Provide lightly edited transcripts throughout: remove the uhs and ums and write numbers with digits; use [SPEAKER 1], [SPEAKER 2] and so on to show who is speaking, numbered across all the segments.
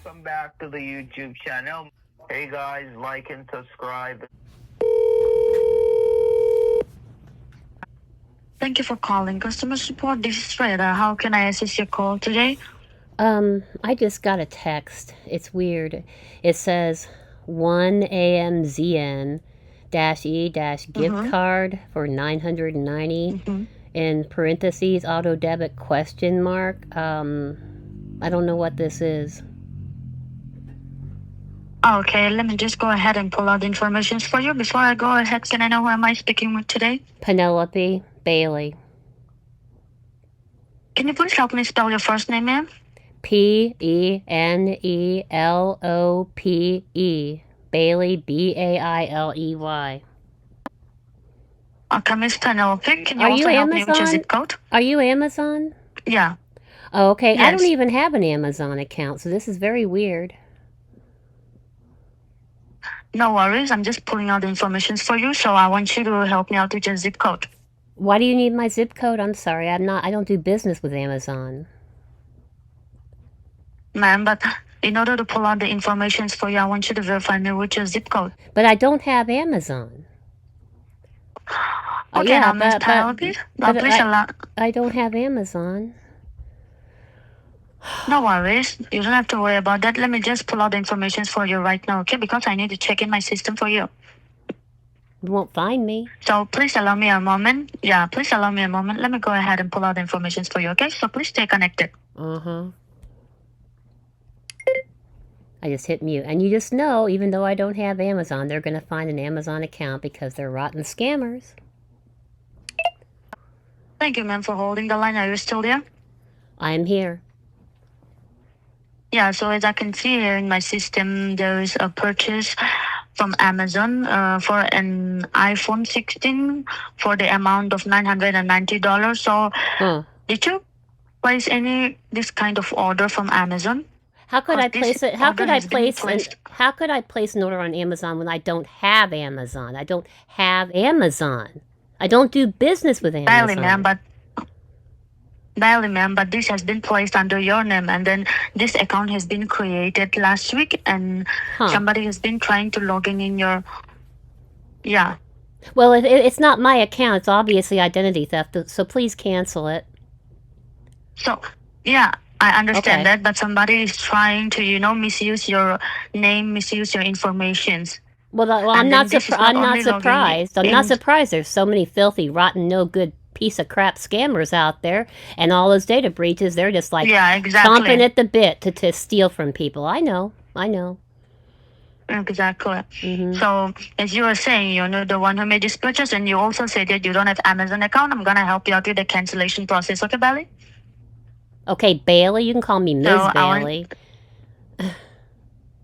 [SPEAKER 1] welcome back to the YouTube channel. Hey guys, like and subscribe.
[SPEAKER 2] Thank you for calling customer support. This is Rita. How can I assist your call today?
[SPEAKER 3] I just got a text. It's weird. It says 1AMZN -E gift card for 990 in parentheses auto debit question mark. I don't know what this is.
[SPEAKER 2] Okay, let me just go ahead and pull out the information for you. Before I go ahead, can I know who am I speaking with today?
[SPEAKER 3] Penelope Bailey.
[SPEAKER 2] Can you please help me spell your first name, ma'am?
[SPEAKER 3] Penelope. Bailey, Bailey.
[SPEAKER 2] Okay, Miss Penelope, can you
[SPEAKER 3] Are
[SPEAKER 2] also
[SPEAKER 3] you
[SPEAKER 2] help me with your
[SPEAKER 3] Amazon?
[SPEAKER 2] zip code?
[SPEAKER 3] Are you Amazon?
[SPEAKER 2] Yeah.
[SPEAKER 3] Oh, okay. I
[SPEAKER 2] Yes.
[SPEAKER 3] don't even have an Amazon account, so this is very weird.
[SPEAKER 2] No worries. I'm just pulling out the information for you, so I want you to help me out with your zip code.
[SPEAKER 3] Why do you need my zip code? I'm sorry. I don't do business with Amazon.
[SPEAKER 2] Ma'am, but in order to pull out the information for you, I want you to verify me with your zip code.
[SPEAKER 3] But I don't have Amazon.
[SPEAKER 2] Okay,
[SPEAKER 3] Yeah,
[SPEAKER 2] now, Miss Penelope,
[SPEAKER 3] but
[SPEAKER 2] please allow...
[SPEAKER 3] I don't have Amazon.
[SPEAKER 2] No worries. You don't have to worry about that. Let me just pull out the information for you right now, okay? Because I need to check in my system for you.
[SPEAKER 3] You won't find me.
[SPEAKER 2] So please allow me a moment. Yeah, please allow me a moment. Let me go ahead and pull out the information for you, okay? So please stay connected.
[SPEAKER 3] I just hit mute. And you just know, even though I don't have Amazon, they're going to find an Amazon account because they're rotten scammers.
[SPEAKER 2] Thank you, ma'am, for holding the line. Are you still there?
[SPEAKER 3] I'm here.
[SPEAKER 2] Yeah, so as I can see here in my system, there is a purchase from Amazon for an iPhone 16 for the amount of $990. So did you place this kind of order from Amazon?
[SPEAKER 3] How could I place it? How could I place an order on Amazon when I don't have Amazon? I don't have Amazon. I don't do business with Amazon.
[SPEAKER 2] Barely, ma'am, but this has been placed under your name, and then this account has been created last week, and somebody has been trying to log in your... Yeah.
[SPEAKER 3] Well, it's not my account. It's obviously identity theft, so please cancel it.
[SPEAKER 2] So, yeah, I understand that, but somebody is trying to, misuse your name, misuse your informations.
[SPEAKER 3] Well, I'm not surprised. I'm not surprised. There's so many filthy, rotten, no good piece of crap scammers out there, and all those data breaches, they're just like chomping at the bit to steal from people. I know.
[SPEAKER 2] Exactly. So, as you were saying, the one who made this purchase, and you also said that you don't have Amazon account, I'm going to help you out with the cancellation process. Okay, Bailey?
[SPEAKER 3] Okay, Bailey. You can call me Ms. Bailey.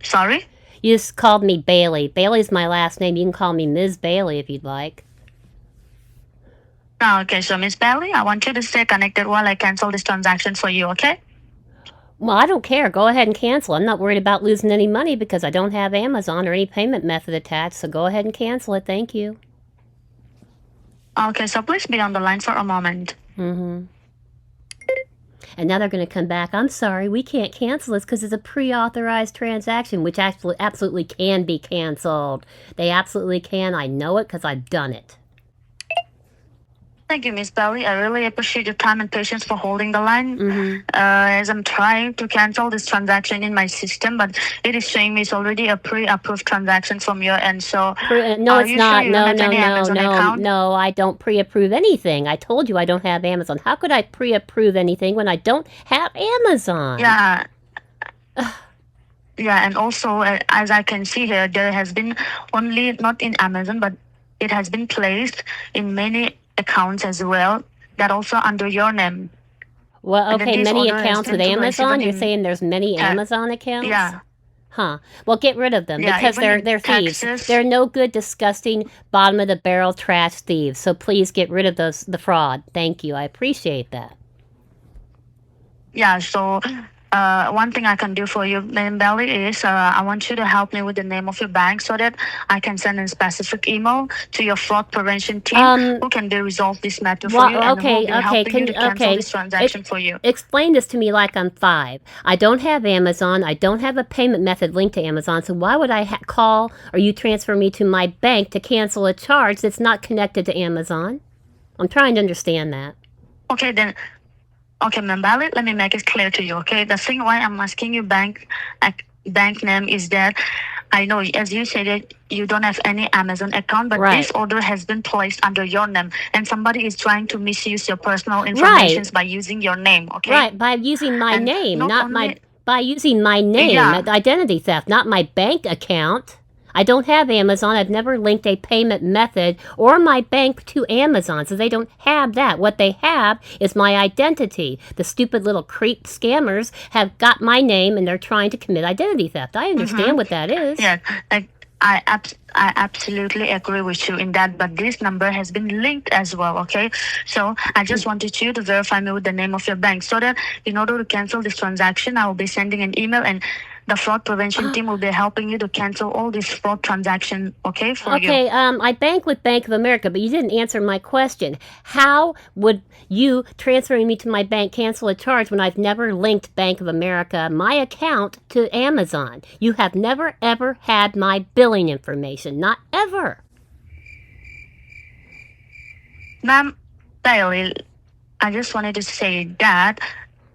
[SPEAKER 2] Sorry?
[SPEAKER 3] You just called me Bailey. Bailey's my last name. You can call me Ms. Bailey if you'd like.
[SPEAKER 2] Okay, so Miss Bailey, I want you to stay connected while I cancel this transaction for you, okay?
[SPEAKER 3] Well, I don't care. Go ahead and cancel. I'm not worried about losing any money because I don't have Amazon or any payment method attached, so go ahead and cancel it. Thank you.
[SPEAKER 2] Okay, so please be on the line for a moment.
[SPEAKER 3] And now they're going to come back. I'm sorry, we can't cancel this because it's a pre-authorized transaction, which actually absolutely can be canceled. They absolutely can. I know it because I've done it.
[SPEAKER 2] Thank you, Miss Bailey. I really appreciate your time and patience for holding the line. As I'm trying to cancel this transaction in my system, but it is showing me it's already a pre-approved transaction from your end. So
[SPEAKER 3] no, it's not. No, I don't pre-approve anything. I told you I don't have Amazon. How could I pre-approve anything when I don't have Amazon?
[SPEAKER 2] Yeah. Yeah, and also, as I can see here, there has been only, not in Amazon, but it has been placed in many accounts as well, that also under your name.
[SPEAKER 3] Well, okay, many accounts with Amazon? You're saying there's many Amazon accounts?
[SPEAKER 2] Yeah.
[SPEAKER 3] Huh. Well, get rid of them because they're thieves. They're no good, disgusting, bottom of the barrel trash thieves. So please get rid of the fraud. Thank you. I appreciate that.
[SPEAKER 2] Yeah, so one thing I can do for you, Ma'am Belly, is I want you to help me with the name of your bank so that I can send a specific email to your fraud prevention team who can resolve this matter for you and who will be helping you to cancel this transaction for you.
[SPEAKER 3] Explain this to me like I'm 5. I don't have Amazon. I don't have a payment method linked to Amazon. So why would I call or you transfer me to my bank to cancel a charge that's not connected to Amazon? I'm trying to understand that.
[SPEAKER 2] Okay, then. Okay, Ma'am Belly, let me make it clear to you, okay? The thing why I'm asking you bank name is that I know, as you said, that you don't have any Amazon account, but this order has been placed under your name, and somebody is trying to misuse your personal information by using your name, okay?
[SPEAKER 3] Right, by using my name, by using my name, identity theft, not my bank account. I don't have Amazon. I've never linked a payment method or my bank to Amazon, so they don't have that. What they have is my identity. The stupid little creep scammers have got my name, and they're trying to commit identity theft. I understand what that is.
[SPEAKER 2] Yeah, I absolutely agree with you in that, but this number has been linked as well, okay? So I just wanted you to verify me with the name of your bank so that in order to cancel this transaction, I will be sending an email and the fraud prevention team will be helping you to cancel all these fraud transactions, okay, for you.
[SPEAKER 3] Okay, I bank with Bank of America, but you didn't answer my question. How would you transferring me to my bank cancel a charge when I've never linked Bank of America, my account, to Amazon? You have never, ever had my billing information. Not ever.
[SPEAKER 2] Ma'am Bailey, I just wanted to say that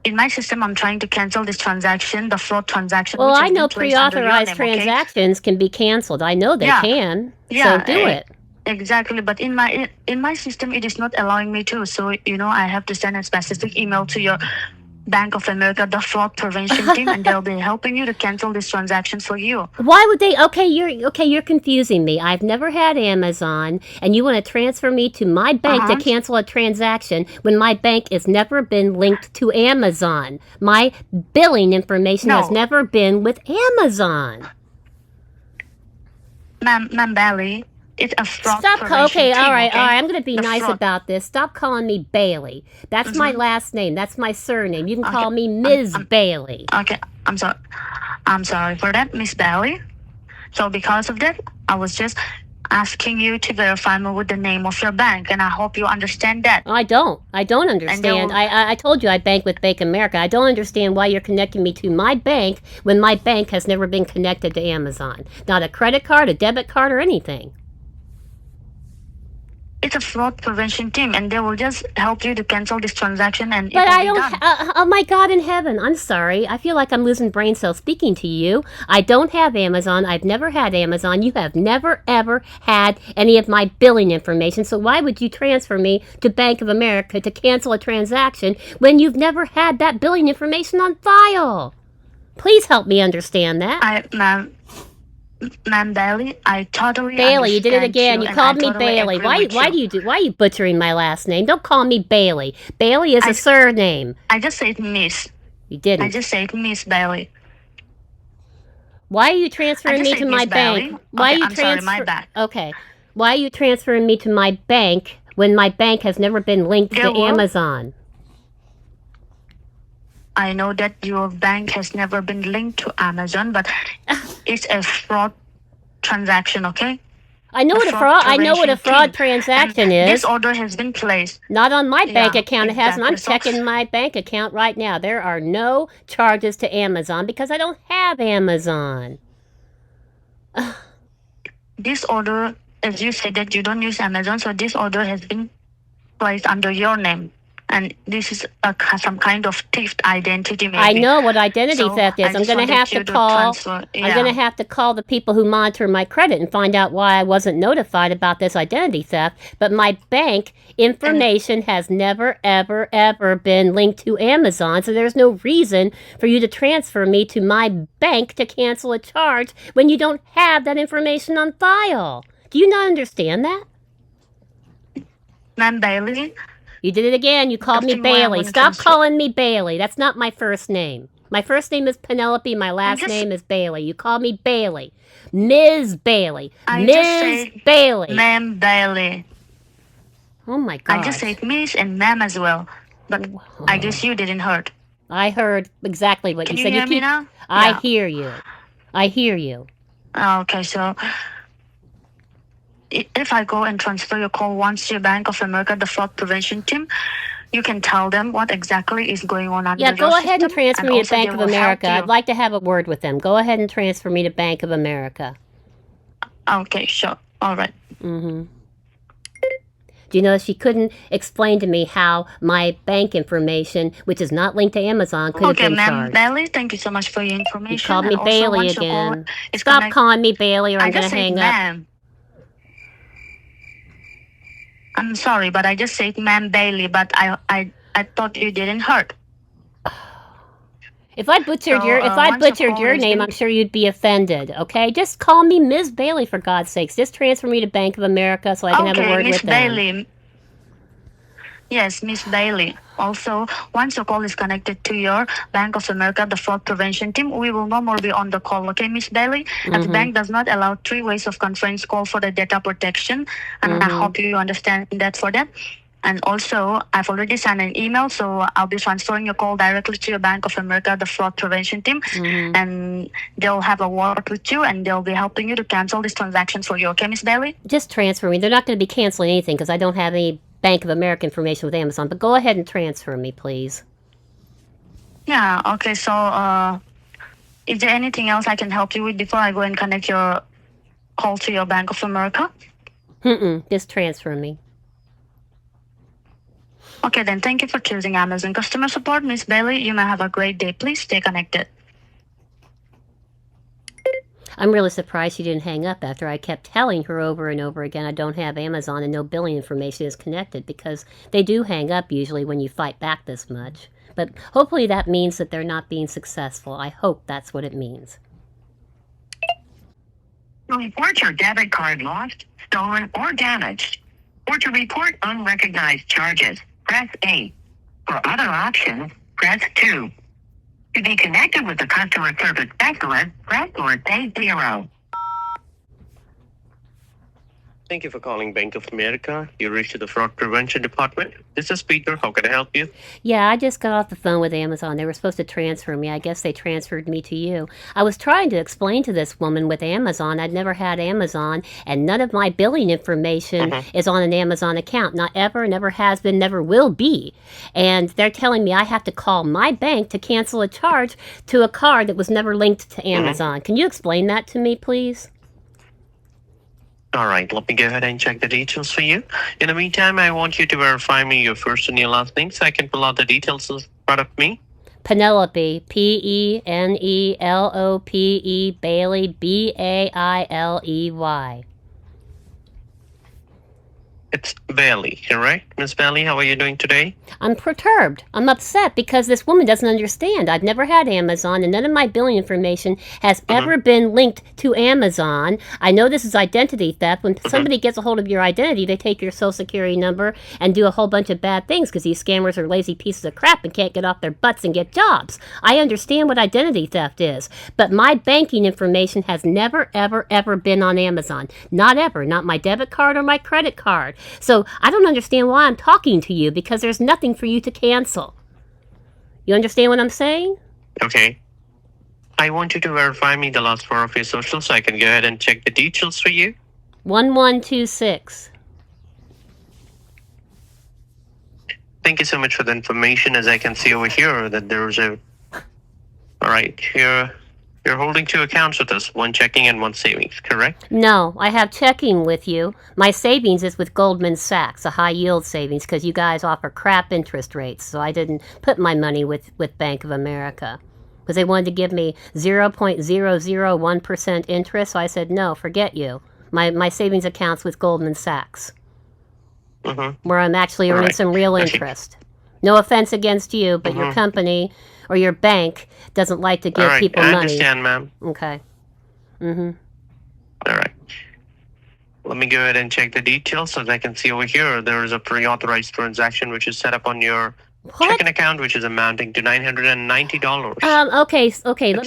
[SPEAKER 2] in my system, I'm trying to cancel this transaction, the fraud transaction.
[SPEAKER 3] Well, I know pre-authorized transactions can be canceled. I know they can. So do it.
[SPEAKER 2] Exactly, but in my system, it is not allowing me to. So I have to send a specific email to your Bank of America, the fraud prevention team, and they'll be helping you to cancel this transaction for you.
[SPEAKER 3] Why would they? Okay, you're confusing me. I've never had Amazon, and you want to transfer me to my bank to cancel a transaction when my bank has never been linked to Amazon. My billing information has never been with Amazon.
[SPEAKER 2] Ma'am Bailey, it's a fraud prevention
[SPEAKER 3] Okay,
[SPEAKER 2] team,
[SPEAKER 3] all right. I'm going to be nice about this. Stop calling me Bailey. That's my last name. That's my surname. You can call me Ms. Bailey.
[SPEAKER 2] Okay, I'm sorry. I'm sorry for that, Miss Bailey. So because of that, I was just asking you to verify me with the name of your bank, and I hope you understand that.
[SPEAKER 3] I don't understand. I told you I bank with Bank America. I don't understand why you're connecting me to my bank when my bank has never been connected to Amazon. Not a credit card, a debit card, or anything.
[SPEAKER 2] It's a fraud prevention team, and they will just help you to cancel this transaction. And
[SPEAKER 3] but I don't. Oh my God in heaven! I'm sorry. I feel like I'm losing brain cells speaking to you. I don't have Amazon. I've never had Amazon. You have never ever had any of my billing information. So why would you transfer me to Bank of America to cancel a transaction when you've never had that billing information on file? Please help me understand that.
[SPEAKER 2] Ma'am Bailey, I totally
[SPEAKER 3] Bailey, you did it again. You called me Bailey. Why are you butchering my last name? Don't call me Bailey. Bailey is a surname.
[SPEAKER 2] I just said Miss.
[SPEAKER 3] You didn't.
[SPEAKER 2] I just said Miss Bailey.
[SPEAKER 3] Why are you transferring me to my bank? Why are you
[SPEAKER 2] sorry, my bad.
[SPEAKER 3] Okay. Why are you transferring me to my bank when my bank has never been linked to Amazon?
[SPEAKER 2] I know that your bank has never been linked to Amazon, but it's a fraud transaction, okay?
[SPEAKER 3] I know what a fraud transaction is.
[SPEAKER 2] This order has been placed.
[SPEAKER 3] Not on my bank account. It hasn't. I'm checking my bank account right now. There are no charges to Amazon because I don't have Amazon.
[SPEAKER 2] This order, as you said that you don't use Amazon, so this order has been placed under your name. And this is some kind of theft identity, maybe.
[SPEAKER 3] I know what identity theft is. I'm going to have to call. I'm going to have to call the people who monitor my credit and find out why I wasn't notified about this identity theft. But my bank information has never, ever, ever been linked to Amazon, so there's no reason for you to transfer me to my bank to cancel a charge when you don't have that information on file. Do you not understand that?
[SPEAKER 2] Ma'am Bailey.
[SPEAKER 3] You did it again. You called me Bailey. Stop calling me Bailey. That's not my first name. My first name is Penelope. My last name is Bailey. You call me Bailey. Ms. Bailey. Ms. Bailey.
[SPEAKER 2] Ma'am Bailey.
[SPEAKER 3] Oh, my God.
[SPEAKER 2] I just said Miss and Ma'am as well. But I guess you didn't heard.
[SPEAKER 3] I heard exactly what
[SPEAKER 2] Can
[SPEAKER 3] you
[SPEAKER 2] you
[SPEAKER 3] said.
[SPEAKER 2] hear me now?
[SPEAKER 3] I
[SPEAKER 2] Yeah.
[SPEAKER 3] hear you. I hear you.
[SPEAKER 2] Okay, so if I go and transfer your call once to your Bank of America, the fraud prevention team, you can tell them what exactly is going on under your system.
[SPEAKER 3] Yeah, go ahead and transfer me to Bank of America.
[SPEAKER 2] I'd
[SPEAKER 3] like to have a word with them. Go ahead and transfer me to Bank of America.
[SPEAKER 2] Okay, sure. All right.
[SPEAKER 3] Mm-hmm. Do you know she couldn't explain to me how my bank information, which is not linked to Amazon, could have been charged?
[SPEAKER 2] Okay, ma'am Bailey, thank you so much for your information.
[SPEAKER 3] You called me Bailey again. Stop calling me Bailey or I'm going to hang up.
[SPEAKER 2] Ma'am. I'm sorry, but I just said ma'am Bailey, but I thought you didn't hurt.
[SPEAKER 3] If I butchered your name, I'm sure you'd be offended, okay? Just call me Ms. Bailey, for God's sakes. Just transfer me to Bank of America so I can have a word with them.
[SPEAKER 2] Bailey. Yes, Miss Bailey. Also, once your call is connected to your Bank of America, the fraud prevention team, we will no more be on the call, okay, Miss Bailey? And the bank does not allow 3 ways of conference call for the data protection, and I hope you understand that for that. And also, I've already sent an email, so I'll be transferring your call directly to your Bank of America, the fraud prevention team, and they'll have a word with you, and they'll be helping you to cancel this transaction for you, okay, Miss Bailey?
[SPEAKER 3] Just transfer me. They're not going to be canceling anything because I don't have any Bank of America information with Amazon, but go ahead and transfer me, please.
[SPEAKER 2] Yeah, okay, so, is there anything else I can help you with before I go and connect your call to your Bank of America?
[SPEAKER 3] Just transfer me.
[SPEAKER 2] Okay, then thank you for choosing Amazon customer support, Miss Bailey. You may have a great day. Please stay connected.
[SPEAKER 3] I'm really surprised she didn't hang up after I kept telling her over and over again I don't have Amazon and no billing information is connected, because they do hang up usually when you fight back this much. But hopefully that means that they're not being successful. I hope that's what it means.
[SPEAKER 4] To report your debit card lost, stolen, or damaged, or to report unrecognized charges, press 8. For other options, press 2. To be connected with the customer service specialist, press or say 0.
[SPEAKER 1] Thank you for calling Bank of America. You reached the fraud prevention department. This is Peter. How can I help you?
[SPEAKER 3] Yeah, I just got off the phone with Amazon. They were supposed to transfer me. I guess they transferred me to you. I was trying to explain to this woman with Amazon I'd never had Amazon, and none of my billing information is on an Amazon account. Not ever, never has been, never will be. And they're telling me I have to call my bank to cancel a charge to a card that was never linked to Amazon. Can you explain that to me, please?
[SPEAKER 1] All right, let me go ahead and check the details for you. In the meantime, I want you to verify me your first and your last name so I can pull out the details in front of me.
[SPEAKER 3] Penelope, Penelope, Bailey, Bailey.
[SPEAKER 1] It's Bailey, correct? Miss Bailey, how are you doing today?
[SPEAKER 3] I'm perturbed. I'm upset because this woman doesn't understand. I've never had Amazon, and none of my billing information has ever been linked to Amazon. I know this is identity theft. When somebody gets a hold of your identity, they take your social security number and do a whole bunch of bad things because these scammers are lazy pieces of crap and can't get off their butts and get jobs. I understand what identity theft is, but my banking information has never, ever, ever been on Amazon. Not ever. Not my debit card or my credit card. So I don't understand why I'm talking to you, because there's nothing for you to cancel. You understand what I'm saying?
[SPEAKER 1] Okay. I want you to verify me the last 4 of your social so I can go ahead and check the details for you.
[SPEAKER 3] 1126.
[SPEAKER 1] Thank you so much for the information. As I can see over here that there's a... All right, you're holding 2 accounts with us, one checking and one savings, correct?
[SPEAKER 3] No, I have checking with you. My savings is with Goldman Sachs, a high-yield savings, because you guys offer crap interest rates, so I didn't put my money with Bank of America. Because they wanted to give me 0.001% interest, so I said, no, forget you. My savings account's with Goldman Sachs, where I'm actually earning some real interest. No offense against you, but your company or your bank doesn't like to give people money.
[SPEAKER 1] I understand, ma'am.
[SPEAKER 3] Okay.
[SPEAKER 1] All right. Let me go ahead and check the details. As I can see over here, there is a pre-authorized transaction which is set up on your checking account, which is amounting to $990.
[SPEAKER 3] Okay. Let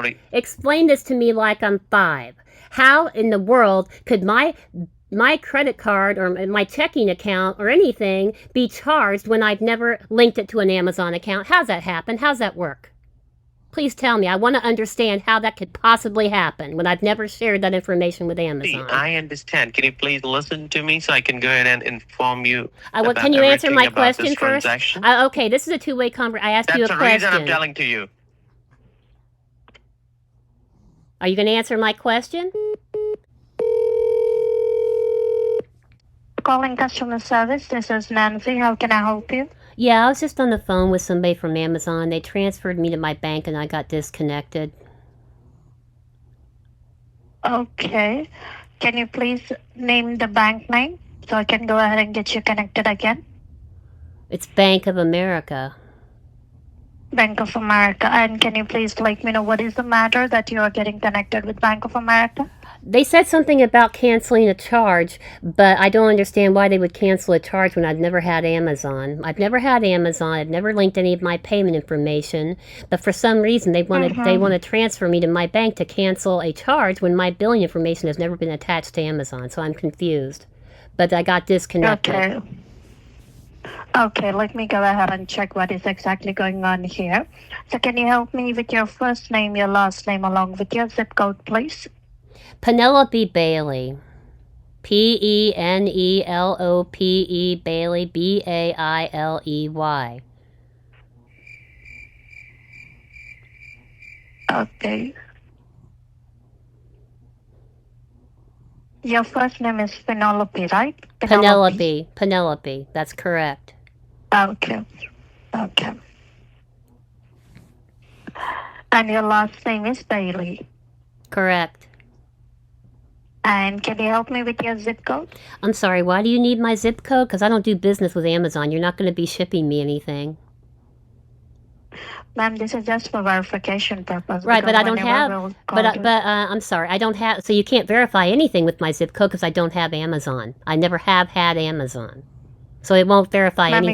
[SPEAKER 3] me. Explain this to me like I'm 5. How in the world could my my credit card or my checking account or anything be charged when I've never linked it to an Amazon account? How's that happen? How's that work? Please tell me. I want to understand how that could possibly happen when I've never shared that information with Amazon.
[SPEAKER 1] I understand. Can you please listen to me so I can go ahead and inform you?
[SPEAKER 3] Can you answer my question first? Okay, this is a two-way conversation. I asked you a question.
[SPEAKER 1] That's the reason I'm telling to you.
[SPEAKER 3] Are you going to answer my question?
[SPEAKER 2] Calling customer service. This is Nancy. How can I help you?
[SPEAKER 3] Yeah, I was just on the phone with somebody from Amazon. They transferred me to my bank and I got disconnected.
[SPEAKER 2] Okay. Can you please name the bank name so I can go ahead and get you connected again?
[SPEAKER 3] It's Bank of America.
[SPEAKER 2] Bank of America. And can you please let me know what is the matter that you are getting connected with Bank of America?
[SPEAKER 3] They said something about canceling a charge, but I don't understand why they would cancel a charge when I've never had Amazon. I've never had Amazon. I've never linked any of my payment information, but for some reason they want to transfer me to my bank to cancel a charge when my billing information has never been attached to Amazon. So I'm confused. But I got disconnected.
[SPEAKER 2] Okay, let me go ahead and check what is exactly going on here. So can you help me with your first name, your last name, along with your zip code, please?
[SPEAKER 3] Penelope Bailey. Penelope Bailey, Bailey.
[SPEAKER 2] Okay. Your first name is Penelope, right?
[SPEAKER 3] Penelope. That's correct.
[SPEAKER 2] Okay. And your last name is Bailey.
[SPEAKER 3] Correct.
[SPEAKER 2] And can you help me with your zip code?
[SPEAKER 3] I'm sorry, why do you need my zip code? Because I don't do business with Amazon. You're not going to be shipping me anything.
[SPEAKER 2] Ma'am, this is just for verification purpose.
[SPEAKER 3] Right, but I don't have, I'm sorry, I don't have, so you can't verify anything with my zip code because I don't have Amazon. I never have had Amazon. So it won't verify anything.
[SPEAKER 2] Ma'am,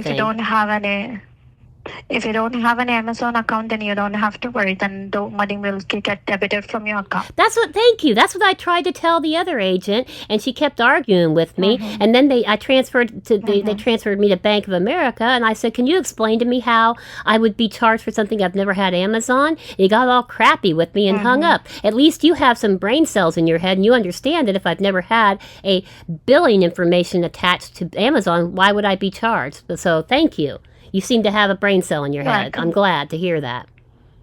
[SPEAKER 2] if you don't have an Amazon account, then you don't have to worry. Then the money will get debited from your account.
[SPEAKER 3] Thank you. That's what I tried to tell the other agent, and she kept arguing with me. And then they transferred me to Bank of America, and I said, "Can you explain to me how I would be charged for something I've never had Amazon?" He got all crappy with me and hung up. At least you have some brain cells in your head, and you understand that if I've never had a billing information attached to Amazon, why would I be charged? So thank you. You seem to have a brain cell in your head. I'm glad to hear that.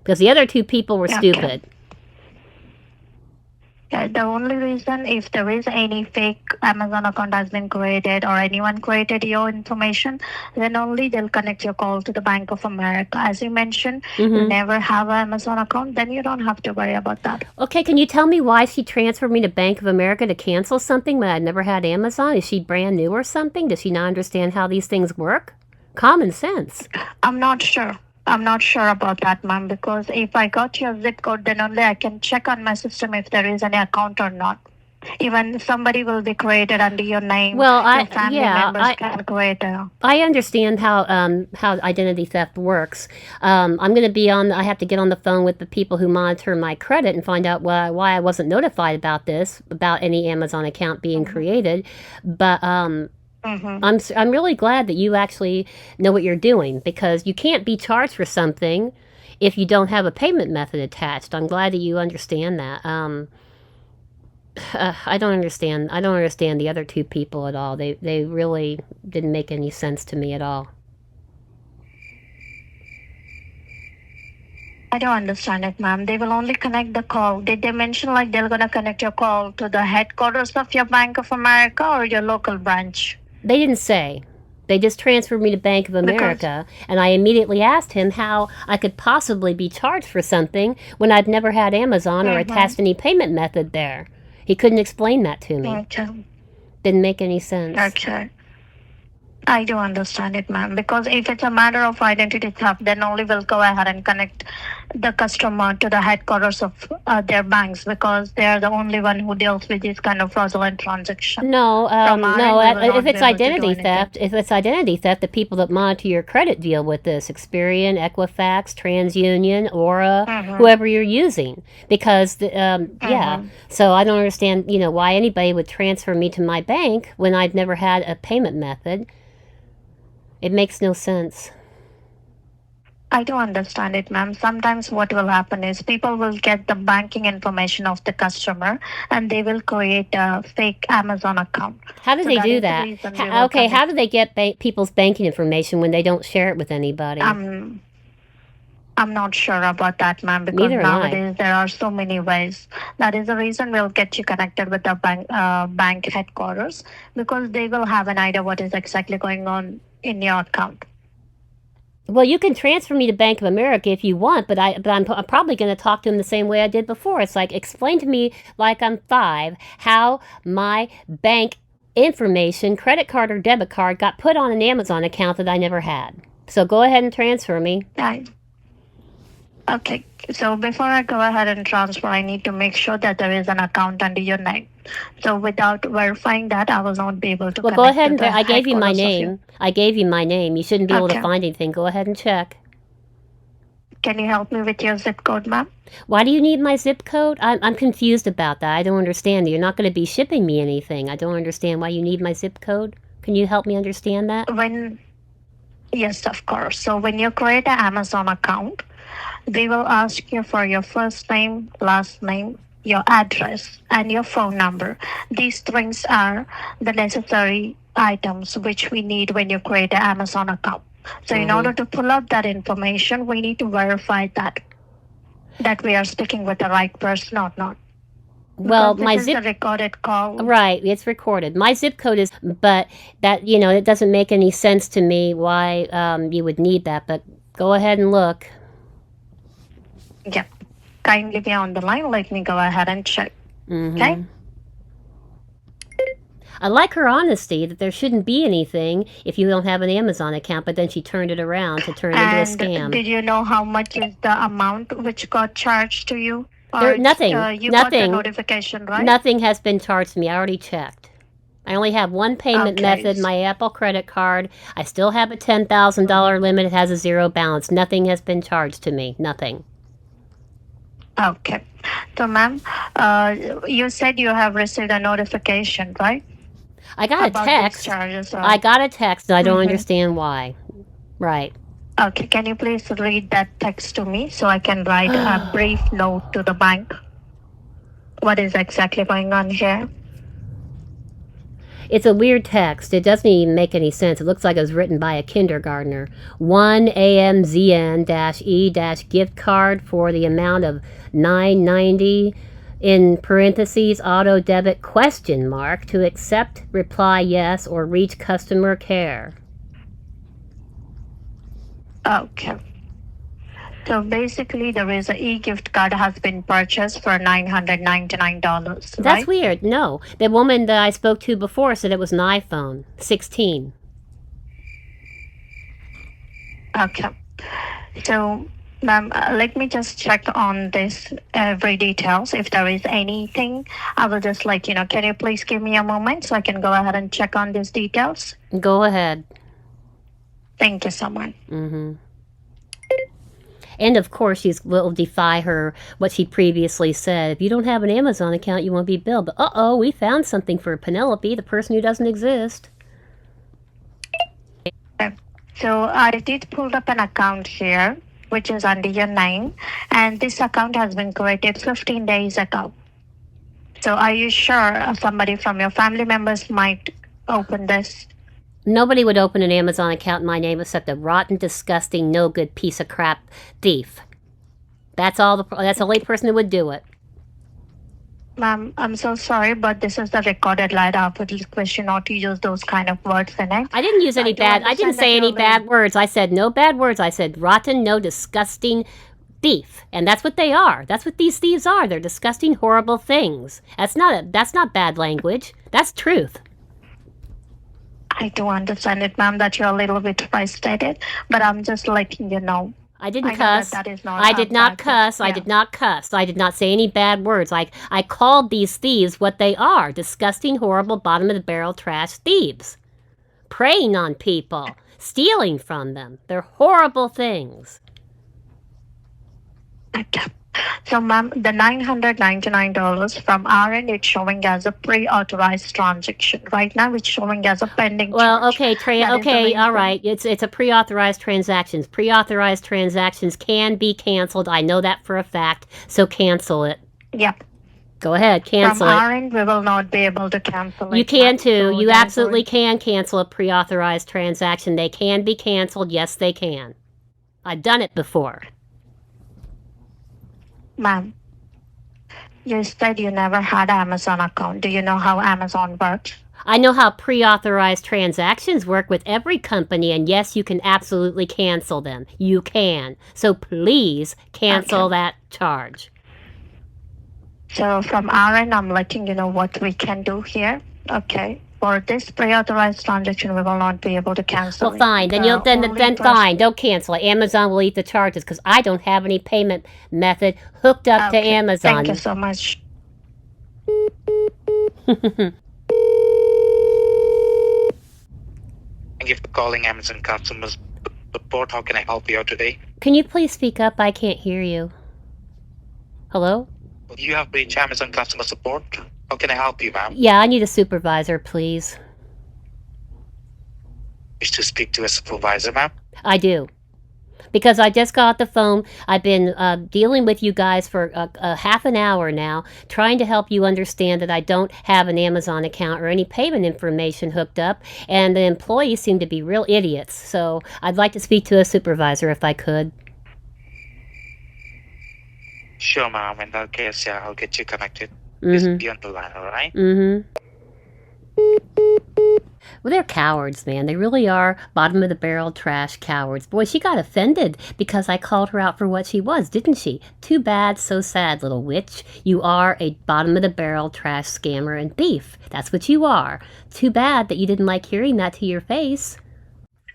[SPEAKER 3] Because the other two people were stupid.
[SPEAKER 2] The only reason, if there is any fake Amazon account has been created or anyone created your information, then only they'll connect your call to the Bank of America. As you mentioned, you never have an Amazon account, then you don't have to worry about that.
[SPEAKER 3] Okay, can you tell me why she transferred me to Bank of America to cancel something when I'd never had Amazon? Is she brand new or something? Does she not understand how these things work? Common sense.
[SPEAKER 2] I'm not sure about that, ma'am, because if I got your zip code, then only I can check on my system if there is any account or not. Even somebody will be created under your name.
[SPEAKER 3] Well,
[SPEAKER 2] can create
[SPEAKER 3] I understand how identity theft works. I'm going to be on. I have to get on the phone with the people who monitor my credit and find out why I wasn't notified about any Amazon account being created. But I'm really glad that you actually know what you're doing, because you can't be charged for something if you don't have a payment method attached. I'm glad that you understand that. I don't understand the other two people at all. They really didn't make any sense to me at all.
[SPEAKER 2] I don't understand it, ma'am. They will only connect the call. Did they mention they're going to connect your call to the headquarters of your Bank of America or your local branch?
[SPEAKER 3] They didn't say. They just transferred me to Bank of America, and I immediately asked him how I could possibly be charged for something when I'd never had Amazon or attached any payment method there. He couldn't explain that to me.
[SPEAKER 2] Okay.
[SPEAKER 3] Didn't make any sense.
[SPEAKER 2] Okay. I do understand it, ma'am. Because if it's a matter of identity theft, then only we'll go ahead and connect the customer to the headquarters of their banks because they are the only one who deals with this kind of fraudulent transaction.
[SPEAKER 3] No,
[SPEAKER 2] From our
[SPEAKER 3] no.
[SPEAKER 2] end, we will
[SPEAKER 3] If
[SPEAKER 2] not be
[SPEAKER 3] it's
[SPEAKER 2] able to do
[SPEAKER 3] identity
[SPEAKER 2] anything.
[SPEAKER 3] theft, the people that monitor your credit deal with this: Experian, Equifax, TransUnion, Aura, whoever you're using. Because yeah. So I don't understand, why anybody would transfer me to my bank when I've never had a payment method. It makes no sense.
[SPEAKER 2] I do understand it, ma'am. Sometimes what will happen is people will get the banking information of the customer and they will create a fake Amazon account.
[SPEAKER 3] How do they do that? Okay, how do they get people's banking information when they don't share it with anybody?
[SPEAKER 2] I'm not sure about that, ma'am, because nowadays there are so many ways. That is the reason we'll get you connected with the bank headquarters because they will have an idea what is exactly going on in your account.
[SPEAKER 3] Well, you can transfer me to Bank of America if you want, but I'm probably going to talk to him the same way I did before. It's like, explain to me, like I'm 5, how my bank information, credit card or debit card, got put on an Amazon account that I never had. So go ahead and transfer me.
[SPEAKER 2] Right. Okay, so before I go ahead and transfer, I need to make sure that there is an account under your name. So without verifying that, I will not be able to.
[SPEAKER 3] Well, go ahead and I gave you my name. I gave you my name. You shouldn't be able to find anything. Go ahead and check.
[SPEAKER 2] Can you help me with your zip code, ma'am?
[SPEAKER 3] Why do you need my zip code? I'm confused about that. I don't understand. You're not going to be shipping me anything. I don't understand why you need my zip code. Can you help me understand that?
[SPEAKER 2] Yes, of course. So when you create an Amazon account, they will ask you for your first name, last name, your address, and your phone number. These things are the necessary items which we need when you create an Amazon account. So in order to pull up that information, we need to verify that we are speaking with the right person or not.
[SPEAKER 3] Well,
[SPEAKER 2] my zip is a recorded call.
[SPEAKER 3] Right, it's recorded. My zip code is, but that, it doesn't make any sense to me why you would need that, but go ahead and look.
[SPEAKER 2] Yeah. Kindly be on the line. Let me go ahead and check. Okay?
[SPEAKER 3] I like her honesty that there shouldn't be anything if you don't have an Amazon account, but then she turned it around to turn it into a scam.
[SPEAKER 2] Did you know how much is the amount which got charged to you?
[SPEAKER 3] Nothing.
[SPEAKER 2] Got the notification, right?
[SPEAKER 3] Nothing has been charged to me. I already checked. I only have one payment method, my Apple credit card. I still have a $10,000 limit. It has a zero balance. Nothing has been charged to me. Nothing.
[SPEAKER 2] Okay. So, ma'am, you said you have received a notification, right?
[SPEAKER 3] I got a text. I got a text, and I don't understand why. Right.
[SPEAKER 2] Okay. Can you please read that text to me so I can write a brief note to the bank? What is exactly going on here?
[SPEAKER 3] It's a weird text. It doesn't even make any sense. It looks like it was written by a kindergartner. 1AMZN-E- gift card for the amount of $9.90 in parentheses auto debit ? To accept, reply yes, or reach customer care.
[SPEAKER 2] Okay. So basically, there is an e-gift card has been purchased for $999. Right?
[SPEAKER 3] That's weird. No, the woman that I spoke to before said it was an iPhone 16.
[SPEAKER 2] Okay. So, ma'am, let me just check on this every details. If there is anything, I will just let you know. Can you please give me a moment so I can go ahead and check on these details?
[SPEAKER 3] Go ahead.
[SPEAKER 2] Thank you so much.
[SPEAKER 3] And of course, she will defy what she previously said. If you don't have an Amazon account, you won't be billed. But we found something for Penelope, the person who doesn't exist.
[SPEAKER 2] So I did pull up an account here, which is under your name, and this account has been created 15 days ago. So are you sure somebody from your family members might open this?
[SPEAKER 3] Nobody would open an Amazon account in my name except a rotten, disgusting, no good piece of crap thief. That's the only person who would do it.
[SPEAKER 2] Ma'am, I'm so sorry, but this is the recorded line. I would request you not to use those kind of words in it.
[SPEAKER 3] I didn't use any bad. I didn't say any bad words. I said no bad words. I said rotten, no disgusting thief, and that's what they are. That's what these thieves are. They're disgusting, horrible things. That's not bad language. That's truth.
[SPEAKER 2] I do understand it, ma'am, that you're a little bit frustrated, but I'm just letting you know.
[SPEAKER 3] I didn't
[SPEAKER 2] I know
[SPEAKER 3] cuss.
[SPEAKER 2] that is not
[SPEAKER 3] I
[SPEAKER 2] a
[SPEAKER 3] did not
[SPEAKER 2] bad thing.
[SPEAKER 3] cuss. I
[SPEAKER 2] Yeah.
[SPEAKER 3] did not cuss. I did not say any bad words. I called these thieves what they are. Disgusting, horrible, bottom-of-the-barrel trash thieves. Preying on people. Stealing from them. They're horrible things.
[SPEAKER 2] Okay. So, ma'am, the $999 from our end, it's showing as a pre-authorized transaction. Right now, it's showing as a pending
[SPEAKER 3] Well,
[SPEAKER 2] charge.
[SPEAKER 3] okay, all right. It's a pre-authorized transactions. Pre-authorized transactions can be canceled. I know that for a fact. So cancel it.
[SPEAKER 2] Yep.
[SPEAKER 3] Go ahead, cancel
[SPEAKER 2] From
[SPEAKER 3] it.
[SPEAKER 2] our end, we will not be able to cancel it.
[SPEAKER 3] You can
[SPEAKER 2] ma'am.
[SPEAKER 3] too.
[SPEAKER 2] So
[SPEAKER 3] You
[SPEAKER 2] therefore-
[SPEAKER 3] absolutely can cancel a pre-authorized transaction. They can be canceled. Yes, they can. I've done it before.
[SPEAKER 2] Ma'am, you said you never had an Amazon account. Do you know how Amazon works?
[SPEAKER 3] I know how pre-authorized transactions work with every company, and yes, you can absolutely cancel them. You can. So please cancel that charge.
[SPEAKER 2] So from our end, I'm letting you know what we can do here. Okay. For this pre-authorized transaction, we will not be able to cancel.
[SPEAKER 3] Well, fine. Then fine. Don't cancel it. Amazon will eat the charges because I don't have any payment method hooked up to Amazon.
[SPEAKER 2] Thank you so much.
[SPEAKER 5] Thank you for calling Amazon customer support. How can I help you out today?
[SPEAKER 3] Can you please speak up? I can't hear you. Hello?
[SPEAKER 5] You have reached Amazon customer support. How can I help you, ma'am?
[SPEAKER 3] Yeah, I need a supervisor, please.
[SPEAKER 5] Wish to speak to a supervisor, ma'am?
[SPEAKER 3] I do. Because I just got the phone. I've been dealing with you guys for a half an hour now, trying to help you understand that I don't have an Amazon account or any payment information hooked up, and the employees seem to be real idiots. So I'd like to speak to a supervisor if I could.
[SPEAKER 5] Sure, ma'am. In that case, yeah, I'll get you connected. Just be on the line, all right?
[SPEAKER 3] Well, they're cowards, man. They really are bottom-of-the-barrel trash cowards. Boy, she got offended because I called her out for what she was, didn't she? Too bad, so sad, little witch. You are a bottom-of-the-barrel trash scammer and thief. That's what you are. Too bad that you didn't like hearing that to your face.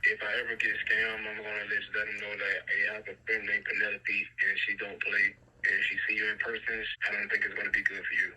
[SPEAKER 6] If I ever get scammed, I'm gonna let them know that I have a friend named Penelope and she don't play. And if she see you in person, I don't think it's gonna be good for you.